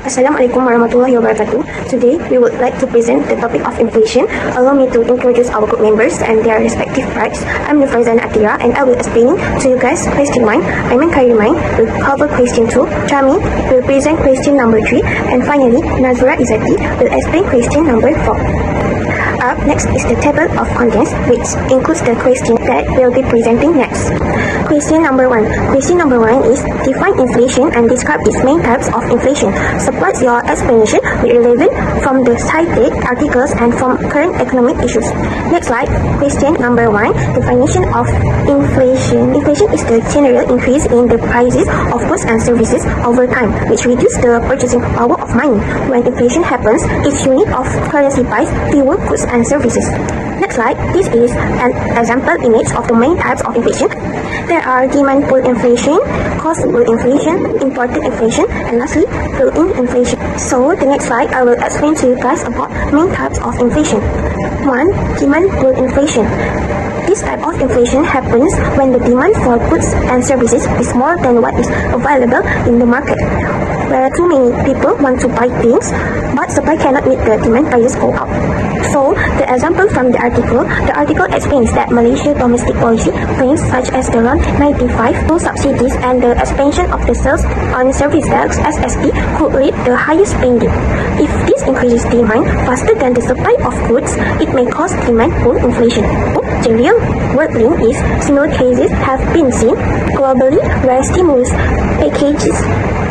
Assalamualaikum warahmatullahi wabarakatuh. Today, we would like to present the topic of inflation. Allow me to introduce our group members and their respective parts. I'm Nufaizan Atira and I will explain to you guys question 1. Aiman Kariman will cover question 2. Chami will present question number 3. And finally, Nazura Izzati will explain question number 4. Up next is the table of contents, which includes the question that we'll be presenting next. Question number 1. Question number 1 is define inflation and describe its main types of inflation. Support your explanation with relevant from the cited articles and from current economic issues. Next slide. Question number 1. Definition of inflation. Inflation is the general increase in the prices of goods and services over time, which reduces the purchasing power of money. When inflation happens, each unit of currency buys fewer goods and services. Next slide. This is an example image of the main types of inflation. There are demand pull inflation, cost pull inflation, imported inflation, and lastly, built-in inflation. So, the next slide, I will explain to you guys about main types of inflation. 1. Demand pull inflation. This type of inflation happens when the demand for goods and services is more than what is available in the market, where too many people want to buy things, but supply cannot meet the demand, prices go up. So, the example from the article explains that Malaysia domestic policy plans such as the RON 95 no subsidies and the expansion of the sales on service tax (SST) could lead to higher spending. If this increases demand faster than the supply of goods, it may cause demand pull inflation. The real world link is similar cases have been seen globally where stimulus packages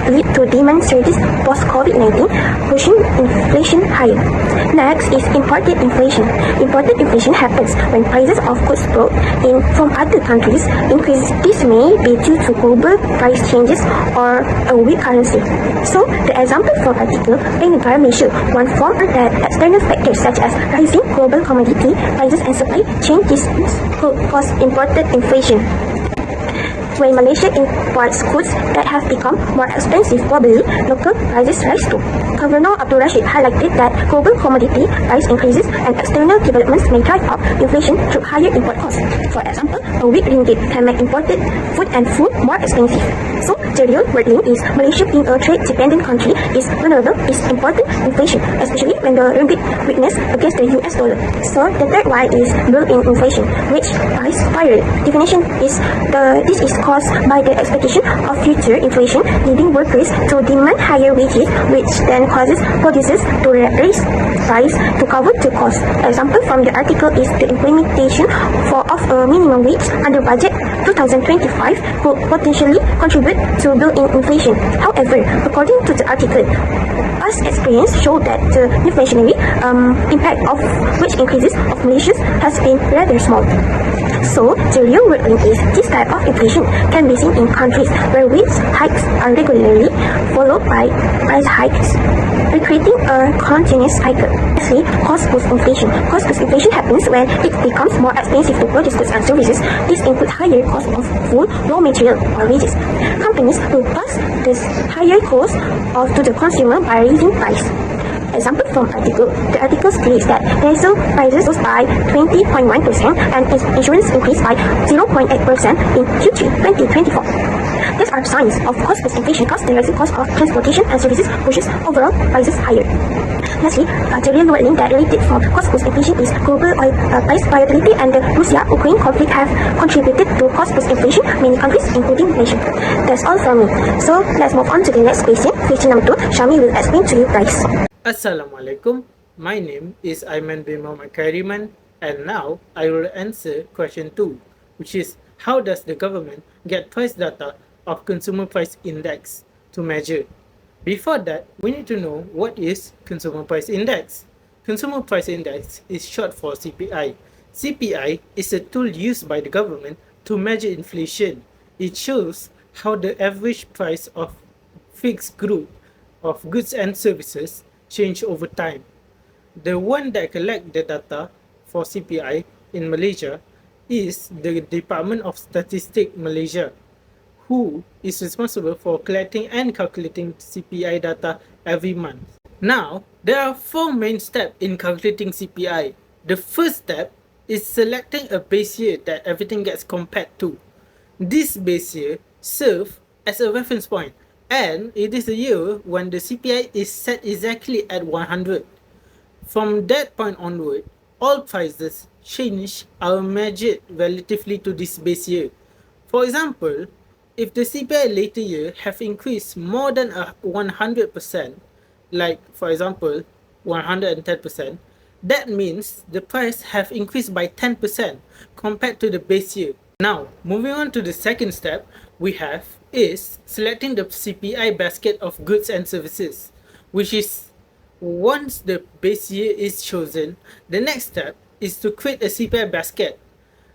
lead to demand surges post-COVID-19, pushing inflation higher. Next is imported inflation. Imported inflation happens when prices of goods brought in from other countries increase. This may be due to global price changes or a weak currency. So, the example from article paint a dimension. One form that external factors such as rising global commodity prices and supply changes could cause imported inflation. When Malaysia imports goods that have become more expensive globally, local prices rise too. Governor Abdul Rashid highlighted that global commodity price increases and external developments may drive up inflation through higher import costs. For example, a weak ringgit can make imported food and food more expensive. So, the real world link is Malaysia being a trade-dependent country is vulnerable is imported inflation, especially when the ringgit weakness against the US dollar. So, the third Y is built-in inflation, which price spiral. Definition is this is caused by the expectation of future inflation, leading workers to demand higher wages, which then causes producers to raise price to cover the cost. Example from the article is the implementation of a minimum wage under budget 2025 could potentially contribute to built-in inflation. However, according to the article, past experience showed that the inflationary impact of wage increases of Malaysia has been rather small. So, the real world link is this type of inflation can be seen in countries where wage hikes are regularly followed by price hikes, creating a continuous cycle. Lastly, cost push inflation. Cost push inflation happens when it becomes more expensive to produce goods and services. This includes higher cost of food, raw material, or wages. Companies will pass this higher cost to the consumer by raising price. Example from article. The article states that diesel prices rose by 20.1% and insurance increased by 0.8% in Q3 2024. These are signs of cost push inflation because the rising cost of transportation and services pushes overall prices higher. Lastly, the real world link that related from cost push inflation is global oil price volatility and the Russia-Ukraine conflict have contributed to cost push inflation many countries, including Malaysia. That's all from me. So, let's move on to the next question. Question number 2, Shami will explain to you guys. Assalamualaikum. My name is Aiman bin Muhammad Kariman, and now I will answer question 2, which is how does the government get price data of consumer price index to measure? Before that, we need to know what is consumer price index. Consumer price index is short for CPI. CPI is a tool used by the government to measure inflation. It shows how the average price of fixed group of goods and services change over time. The one that collect the data for CPI in Malaysia is the Department of Statistics Malaysia, who is responsible for collecting and calculating CPI data every month. Now, there are 4 main steps in calculating CPI. The first step is selecting a base year that everything gets compared to. This base year serves as a reference point And it is a year when the CPI is set exactly at 100. From that point onward, all prices change are measured relatively to this base year. For example, if the CPI later year have increased more than 100%, like for example 110%, that means the price have increased by 10% compared to the base year. Now, moving on to the second step we have is selecting the CPI basket of goods and services, which is once the base year is chosen, the next step is to create a CPI basket.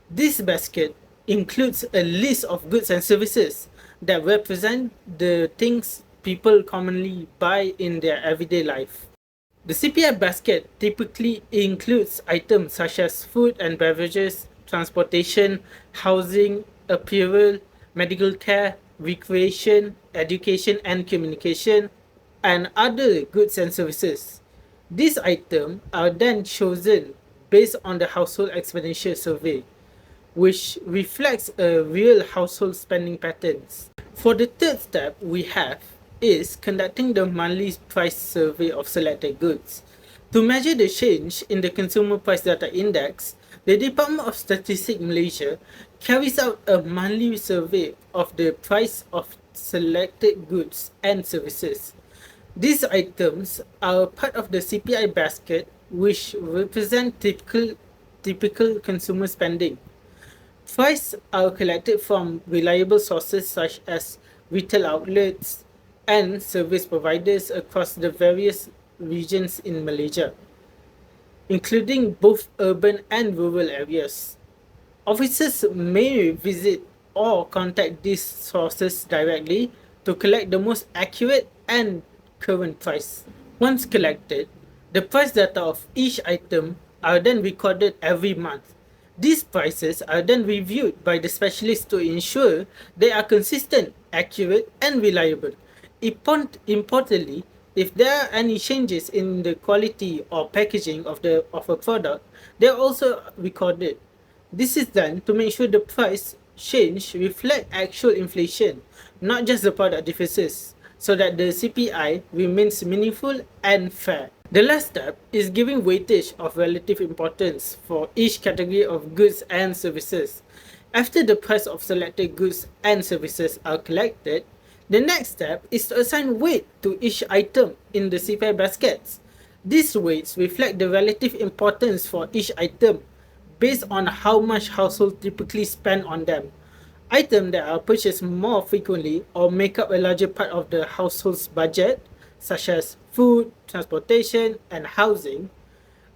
This basket includes a list of goods and services that represent the things people commonly buy in their everyday life. The CPI basket typically includes items such as food and beverages, transportation, housing, apparel, medical care, recreation, education and communication, and other goods and services. These items are then chosen based on the household expenditure survey, which reflects a real household spending patterns. For the third step we have is conducting the monthly price survey of selected goods. To measure the change in the Consumer Price Data Index, the Department of Statistics Malaysia carries out a monthly survey of the price of selected goods and services. These items are part of the CPI basket, which represent typical consumer spending. Prices are collected from reliable sources such as retail outlets and service providers across the various regions in Malaysia, including both urban and rural areas. Officers may visit or contact these sources directly to collect the most accurate and current price. Once collected, the price data of each item are then recorded every month. These prices are then reviewed by the specialist to ensure they are consistent, accurate, and reliable. Importantly, if there are any changes in the quality or packaging of a product, they are also recorded. This is done to make sure the price change reflect actual inflation, not just the product differences, so that the CPI remains meaningful and fair. The last step is giving weightage of relative importance for each category of goods and services. After the price of selected goods and services are collected, the next step is to assign weight to each item in the CPI baskets. These weights reflect the relative importance for each item based on how much households typically spend on them. Items that are purchased more frequently or make up a larger part of the household's budget, such as food, transportation, and housing,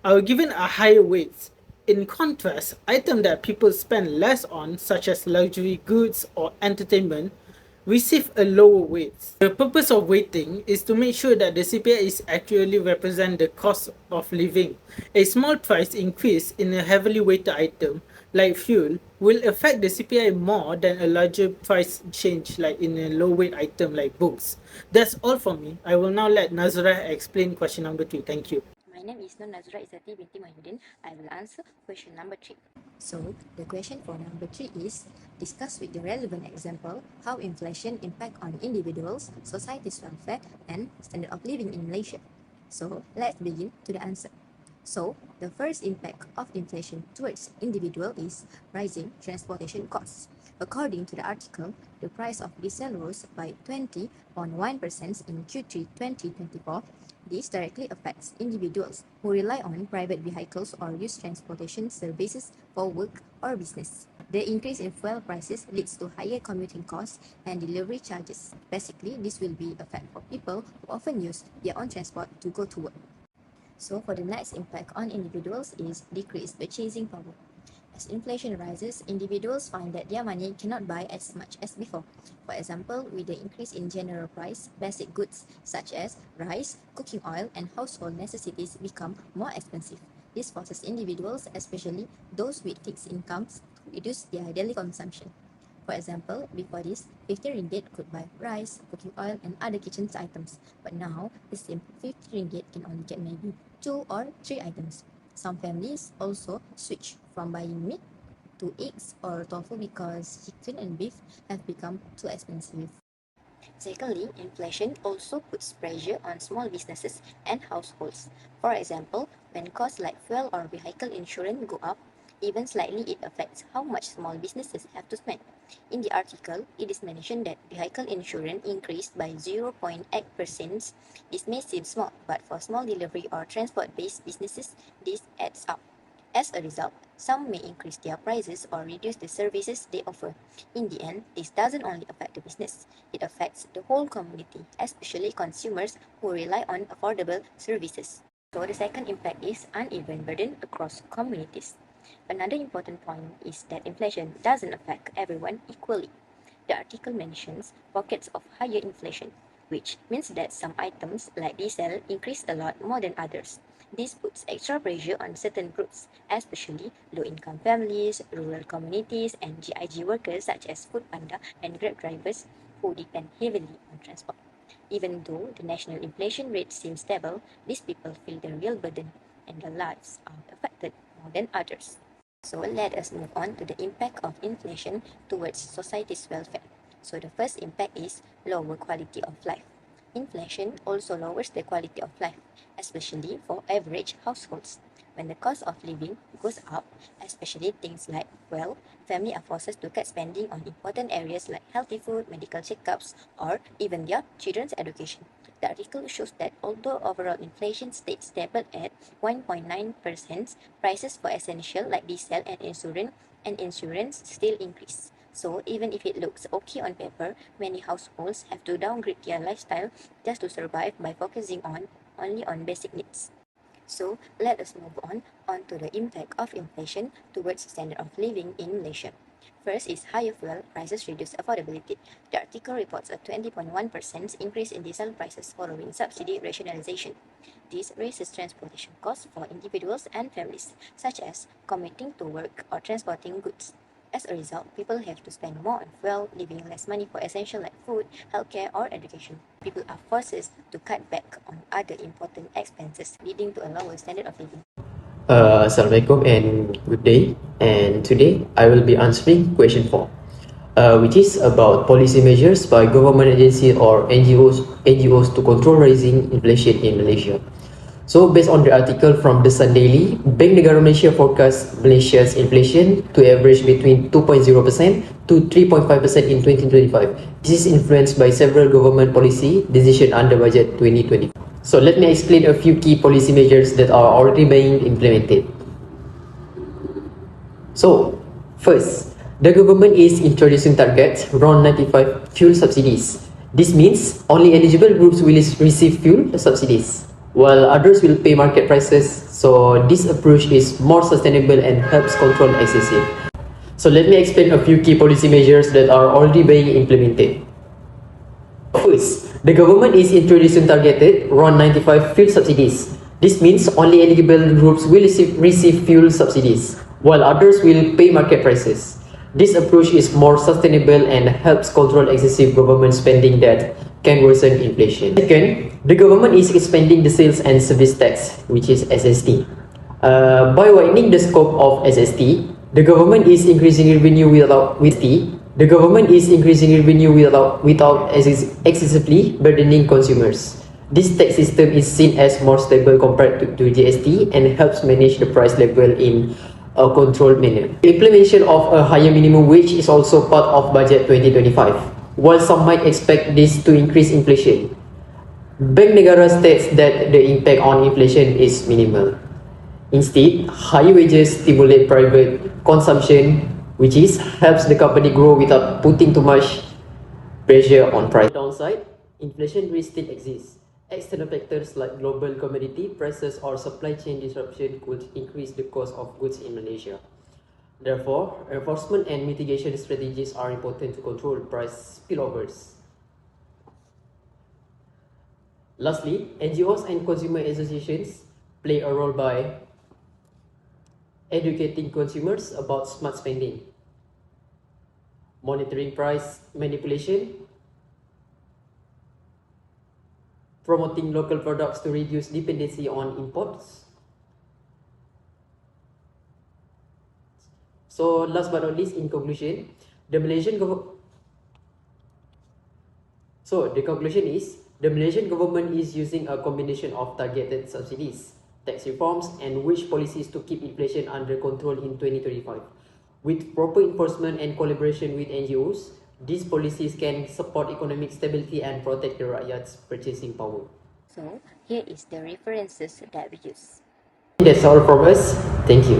are given a higher weight. In contrast, items that people spend less on, such as luxury goods or entertainment, receive a lower weight. The purpose of weighting is to make sure that the CPI is accurately represent the cost of living. A small price increase in a heavily weighted item like fuel will affect the CPI more than a larger price change like in a low weight item like books. That's all from me. I will now let Nazra explain question number 3. Thank you. My name is Nur Nazra Izzati binti Mahyudin. I will answer question number 3. So, the question for number 3 is, discuss with the relevant example how inflation impact on individuals, society's welfare, and standard of living in Malaysia. So, let's begin to the answer. So, the first impact of inflation towards individual is rising transportation costs. According to the article, the price of diesel rose by 20.1% in Q3 2024. This directly affects individuals who rely on private vehicles or use transportation services for work or business. The increase in fuel prices leads to higher commuting costs and delivery charges. Basically, this will be a fact for people who often use their own transport to go to work. So for the next impact on individuals is decreased purchasing power. As inflation rises, individuals find that their money cannot buy as much as before. For example, with the increase in general price, basic goods such as rice, cooking oil, and household necessities become more expensive. This forces individuals, especially those with fixed incomes, to reduce their daily consumption. For example, before this, 50 ringgit could buy rice, cooking oil, and other kitchen items. But now, the same 50 ringgit can only get maybe 2 or 3 items. Some families also switch from buying meat to eggs or tofu because chicken and beef have become too expensive. Secondly, inflation also puts pressure on small businesses and households. For example, when costs like fuel or vehicle insurance go up, even slightly, it affects how much small businesses have to spend. In the article, it is mentioned that vehicle insurance increased by 0.8%. This may seem small, but for small delivery or transport-based businesses, this adds up. As a result, some may increase their prices or reduce the services they offer. In the end, this doesn't only affect the business, it affects the whole community, especially consumers who rely on affordable services. So the second impact is uneven burden across communities. Another important point is that inflation doesn't affect everyone equally. The article mentions pockets of higher inflation, which means that some items like diesel increase a lot more than others. This puts extra pressure on certain groups, especially low-income families, rural communities, and GIG workers such as food panda and Grab drivers who depend heavily on transport. Even though the national inflation rate seems stable, these people feel the real burden and their lives are affected more than others. So let us move on to the impact of inflation towards society's welfare. So the first impact is lower quality of life. Inflation also lowers the quality of life, especially for average households. When the cost of living goes up, especially things like fuel, family are forced to cut spending on important areas like healthy food, medical checkups, or even their children's education. The article shows that although overall inflation stayed stable at 1.9%, prices for essential like diesel and insurance still increase. So even if it looks okay on paper, many households have to downgrade their lifestyle just to survive by focusing only on basic needs. So let us move on to the impact of inflation towards standard of living in Malaysia. First is higher fuel prices reduce affordability. The article reports a 20.1% increase in diesel prices following subsidy rationalization. This raises transportation costs for individuals and families, such as commuting to work or transporting goods. As a result, people have to spend more on fuel, leaving less money for essential like food, healthcare, or education. People are forced to cut back on other important expenses, leading to a lower standard of living. Assalamualaikum and good day. And today I will be answering question 4, which is about policy measures by government agencies or NGOs to control rising inflation in Malaysia. So based on the article from The Sun Daily, Bank Negara Malaysia forecasts Malaysia's inflation to average between 2.0% to 3.5% in 2025. This is influenced by several government policy decisions under Budget 2020. So let me explain a few key policy measures that are already being implemented. So, first, the government is introducing targets around 95 fuel subsidies. This means only eligible groups will receive fuel subsidies, while others will pay market prices. So this approach is more sustainable and helps control excessive. So let me explain a few key policy measures that are already being implemented. First, the government is introducing targeted around 95 fuel subsidies. This means only eligible groups will receive fuel subsidies, while others will pay market prices. This approach is more sustainable and helps control excessive government spending that can worsen inflation. Second, the government is expanding the sales and service tax, which is SST. By widening the scope of SST, the government is increasing revenue without excessively burdening consumers. This tax system is seen as more stable compared to GST and helps manage the price level in a controlled manner. The implementation of a higher minimum wage is also part of Budget 2025. While some might expect this to increase inflation, Bank Negara states that the impact on inflation is minimal. Instead, higher wages stimulate private consumption, which helps the company grow without putting too much pressure on price. On the downside, inflation risk still exists. External factors like global commodity prices or supply chain disruption could increase the cost of goods in Malaysia. Therefore, enforcement and mitigation strategies are important to control price spillovers. Lastly, NGOs and consumer associations play a role by educating consumers about smart spending, monitoring price manipulation, promoting local products to reduce dependency on imports. So last but not least, in conclusion, the Malaysian government So the conclusion is, the Malaysian government is using a combination of targeted subsidies, tax reforms, and wage policies to keep inflation under control in 2025. With proper enforcement and collaboration with NGOs, these policies can support economic stability and protect the rakyat's purchasing power. So here is the references that we use. That's all from us. Thank you.